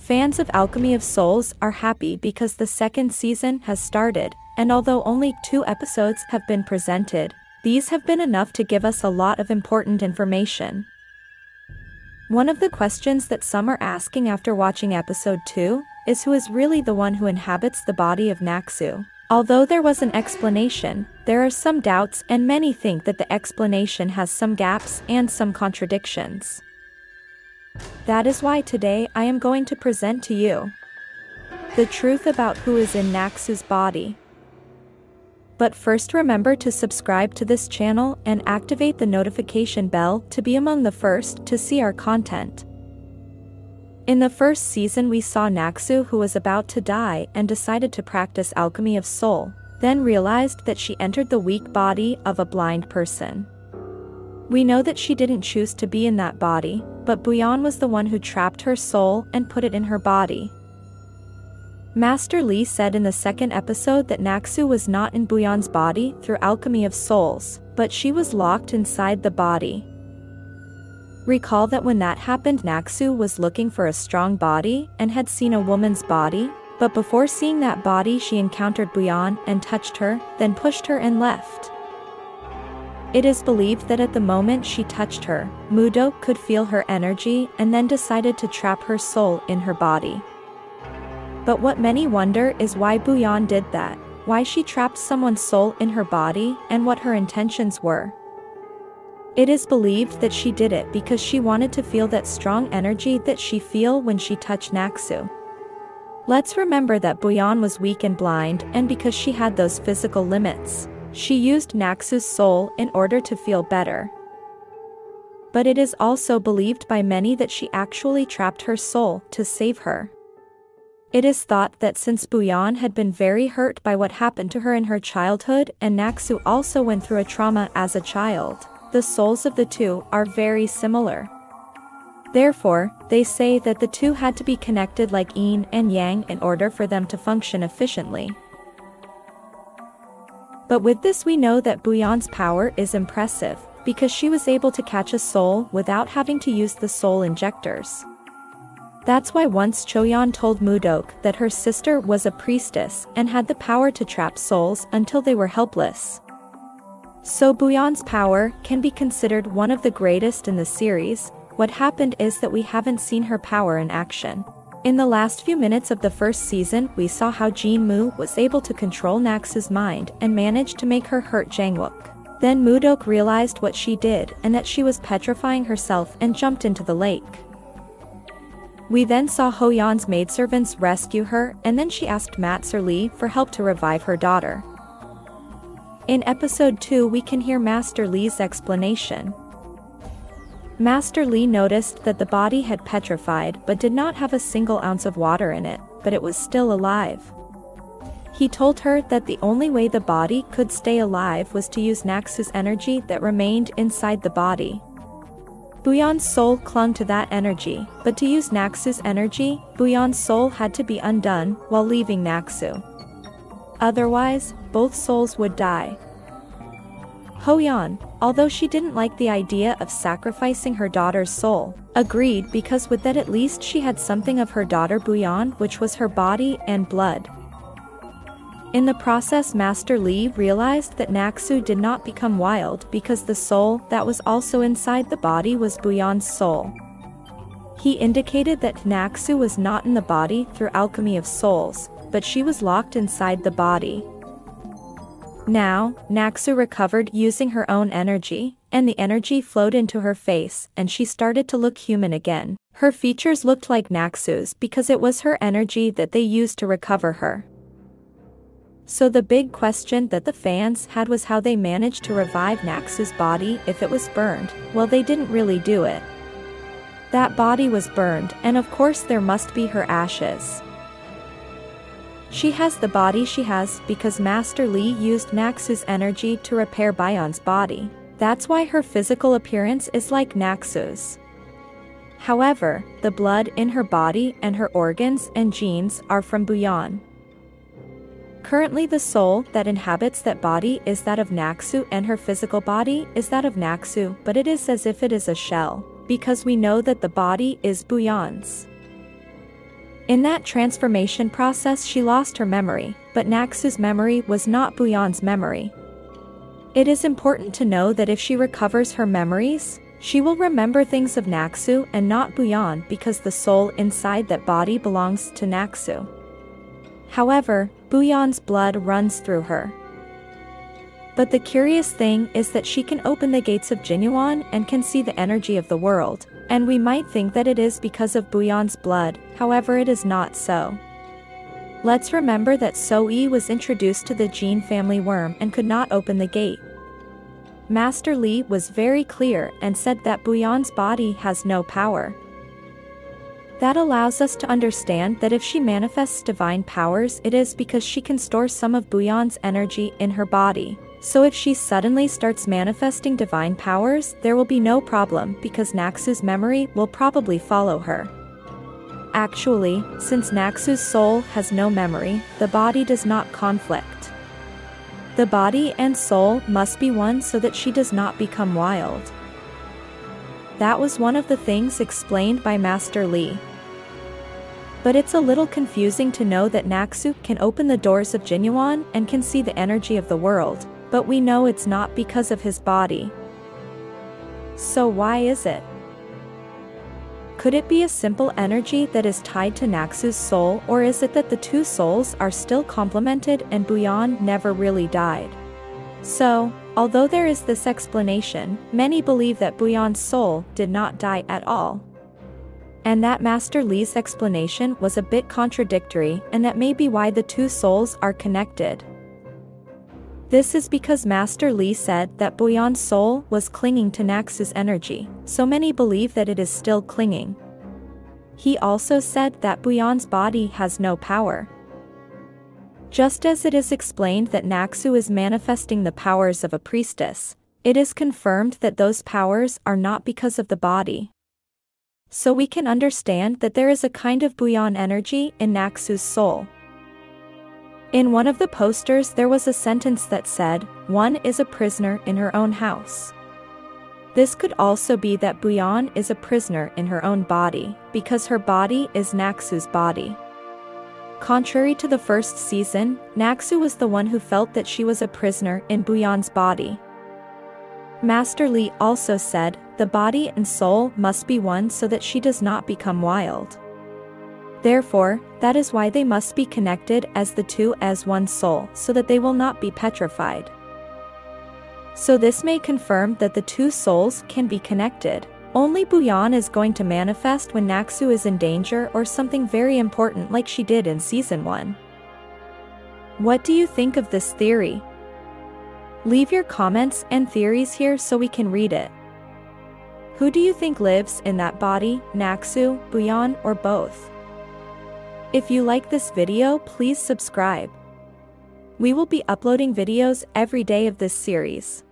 Fans of Alchemy of Souls are happy because the second season has started, and although only 2 episodes have been presented, these have been enough to give us a lot of important information. One of the questions that some are asking after watching episode 2 is who is really the one who inhabits the body of Naksu. Although there was an explanation, there are some doubts and many think that the explanation has some gaps and some contradictions. That is why today I am going to present to you the truth about who is in Naksu's body. But first, remember to subscribe to this channel and activate the notification bell to be among the first to see our content. In the first season we saw Naksu, who was about to die and decided to practice Alchemy of Soul, then realized that she entered the weak body of a blind person. We know that she didn't choose to be in that body, but Bu-yeon was the one who trapped her soul and put it in her body. Master Lee said in the second episode that Naksu was not in Bu-yeon's body through Alchemy of Souls, but she was locked inside the body. Recall that when that happened, Naksu was looking for a strong body and had seen a woman's body, but before seeing that body she encountered Bu-yeon and touched her, then pushed her and left. It is believed that at the moment she touched her, Mu-do could feel her energy and then decided to trap her soul in her body. But what many wonder is why Bu-yeon did that, why she trapped someone's soul in her body, and what her intentions were. It is believed that she did it because she wanted to feel that strong energy that she felt when she touched Naksu. Let's remember that Bu-yeon was weak and blind, and because she had those physical limits, she used Naksu's soul in order to feel better. But it is also believed by many that she actually trapped her soul to save her. It is thought that since Bu-yeon had been very hurt by what happened to her in her childhood and Naksu also went through a trauma as a child, the souls of the two are very similar. Therefore, they say that the two had to be connected like yin and yang in order for them to function efficiently. But with this we know that Bu-yeon's power is impressive, because she was able to catch a soul without having to use the soul injectors. That's why once Cho-yeon told Mu-do that her sister was a priestess and had the power to trap souls until they were helpless. So Bu-yeon's power can be considered one of the greatest in the series. What happened is that we haven't seen her power in action. In the last few minutes of the first season we saw how Jin-mu was able to control Naksu's mind and managed to make her hurt Jang Uk. Then Mu-do realized what she did and that she was petrifying herself and jumped into the lake. We then saw Ho-yeon's maidservants rescue her, and then she asked Master Lee for help to revive her daughter. In episode 2 we can hear Master Lee's explanation. Master Lee noticed that the body had petrified but did not have a single ounce of water in it, but it was still alive. He told her that the only way the body could stay alive was to use Naksu's energy that remained inside the body. Bu-yeon's soul clung to that energy, but to use Naksu's energy, Bu-yeon's soul had to be undone while leaving Naksu. Otherwise, both souls would die. Ho-yeon, although she didn't like the idea of sacrificing her daughter's soul, agreed because with that at least she had something of her daughter Bu-yeon, which was her body and blood. In the process Master Lee realized that Naksu did not become wild because the soul that was also inside the body was Bu-yeon's soul. He indicated that Naksu was not in the body through Alchemy of Souls, but she was locked inside the body. Now, Naksu recovered using her own energy, and the energy flowed into her face and she started to look human again. Her features looked like Naksu's because it was her energy that they used to recover her. So the big question that the fans had was how they managed to revive Naksu's body if it was burned. Well, they didn't really do it. That body was burned, and of course there must be her ashes. She has the body she has because Master Lee used Naksu's energy to repair Bu-yeon's body. That's why her physical appearance is like Naksu's. However, the blood in her body and her organs and genes are from Bu-yeon. Currently the soul that inhabits that body is that of Naksu and her physical body is that of Naksu, but it is as if it is a shell, because we know that the body is Bu-yeon's. In that transformation process she lost her memory, but Naksu's memory was not Bu-yeon's memory. It is important to know that if she recovers her memories, she will remember things of Naksu and not Bu-yeon because the soul inside that body belongs to Naksu. However, Bu-yeon's blood runs through her. But the curious thing is that she can open the gates of Jinyowon and can see the energy of the world, and we might think that it is because of Bu-yeon's blood, however it is not so. Let's remember that So-yi was introduced to the Jin family worm and could not open the gate. Master Lee was very clear and said that Bu-yeon's body has no power. That allows us to understand that if she manifests divine powers it is because she can store some of Bu-yeon's energy in her body. So if she suddenly starts manifesting divine powers, there will be no problem because Naksu's memory will probably follow her. Actually, since Naksu's soul has no memory, the body does not conflict. The body and soul must be one so that she does not become wild. That was one of the things explained by Master Lee. But it's a little confusing to know that Naksu can open the doors of Jinyowon and can see the energy of the world, but we know it's not because of his body. So why is it? Could it be a simple energy that is tied to Naksu's soul, or is it that the two souls are still complemented and Bu-yeon never really died? So, although there is this explanation, many believe that Bu-yeon's soul did not die at all. And that Master Lee's explanation was a bit contradictory, and that may be why the two souls are connected. This is because Master Lee said that Bu-yeon's soul was clinging to Naksu's energy, so many believe that it is still clinging. He also said that Bu-yeon's body has no power. Just as it is explained that Naksu is manifesting the powers of a priestess, it is confirmed that those powers are not because of the body. So we can understand that there is a kind of Bu-yeon energy in Naksu's soul. In one of the posters there was a sentence that said, "One is a prisoner in her own house." This could also be that Bu-yeon is a prisoner in her own body, because her body is Naksu's body. Contrary to the first season, Naksu was the one who felt that she was a prisoner in Bu-yeon's body. Master Lee also said, the body and soul must be one so that she does not become wild. Therefore, that is why they must be connected as the two as one soul so that they will not be petrified. So this may confirm that the two souls can be connected. Only Bu-yeon is going to manifest when Naksu is in danger or something very important like she did in Season 1. What do you think of this theory? Leave your comments and theories here so we can read it. Who do you think lives in that body, Naksu, Bu-yeon, or both? If you like this video, please subscribe. We will be uploading videos every day of this series.